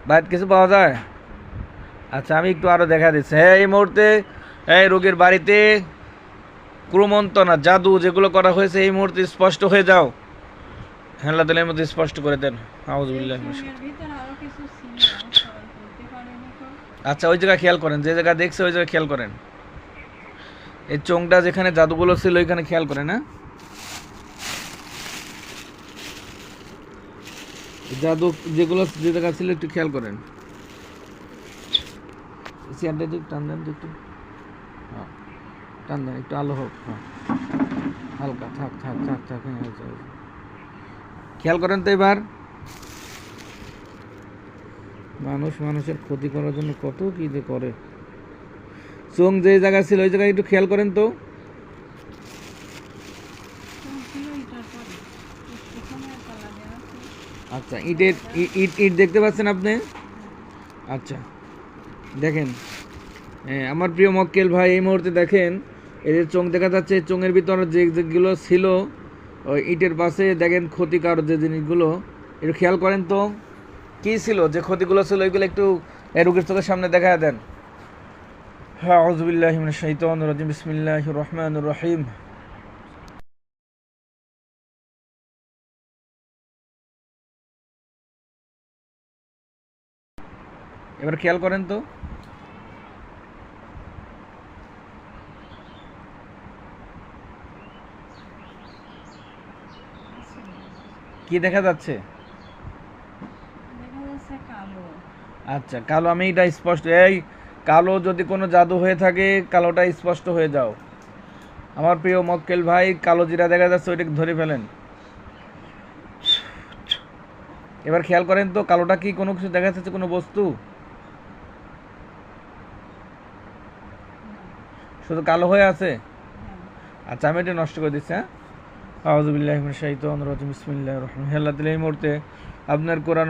বাইরে কিছু পাওয়া যায়? আচ্ছা, আমি একটু আরো দেখা দিচ্ছি। হ্যাঁ, এই মুহূর্তে এই রোগীর বাড়িতে ক্রমন্তনা জাদু যেগুলো করা হয়েছে এই মুহূর্তে স্পষ্ট হয়ে যাও। হ্যাঁ, আল্লাহ তাআলার মধ্যে স্পষ্ট করে দেন। আউযুবিল্লাহি মিনাশ শাইতানির। আচ্ছা, ওই জায়গা খেয়াল করেন, যে জায়গা দেখছে ওই জায়গা খেয়াল করেন। এই চোংটা যেখানে জাদুগুলো ছিল ওইখানে খেয়াল করেন। হ্যাঁ, জাদু যেগুলো যে জায়গা ছিল একটু খেয়াল করেন। চেয়ারটা একটু টান দেন একটু। হ্যাঁ, টান দেন একটু, আলো হোক। হ্যাঁ, হালকা থাক থাক থাক থাক। হ্যাঁ, খেয়াল করেন তো এবার। মানুষ মানুষের ক্ষতি করার জন্য কত কি যে করে। চোং যে জায়গা ছিল ওই জায়গায় একটু খেয়াল করেন তো। আচ্ছা, ইটের ইট ইট দেখতে পাচ্ছেন আপনি? আচ্ছা, দেখেন আমার প্রিয় মক্কেল ভাই, এই মুহূর্তে দেখেন এই যে চোং দেখা যাচ্ছে, চোঙের ভিতরে যে যেগুলো ছিল ওই ইটের পাশে দেখেন ক্ষতিকারক যে জিনিসগুলো, একটু খেয়াল করেন তো কী ছিল, যে ক্ষতিগুলো ছিল ওইগুলো একটু রোগীর চোখের সামনে দেখা দেন। হ্যাঁ, আউযুবিল্লাহি মিনাশ শাইতানির রাজিম, বিসমিল্লাহির রহমানির রহিম। এবার খেয়াল করেন তো। কি দেখা যাচ্ছে? আচ্ছা, কালো, আমি এটা স্পষ্ট, এই কালো যদি কোনো জাদু হয়ে থাকে কালোটা স্পষ্ট হয়ে যাও। আমার প্রিয় মক্কেল ভাই, কালো জিরা দেখা যাচ্ছে, ওইটাকে ধরে ফেলেন। এবার খেয়াল করেন তো কালোটা কি কোনো কিছু দেখা যাচ্ছে, কোনো বস্তু? শুধু কালো হয়ে আছে। আচ্ছা, আমি এটা নষ্ট করে দিচ্ছি। হ্যাঁ, আউযুবিল্লাহি মিনাশ শাইতানির রাজিম, বিসমিল্লাহির রহমানির রহিম। আল্লাহ তাআলা এই মুহূর্তে আপনার কোরআন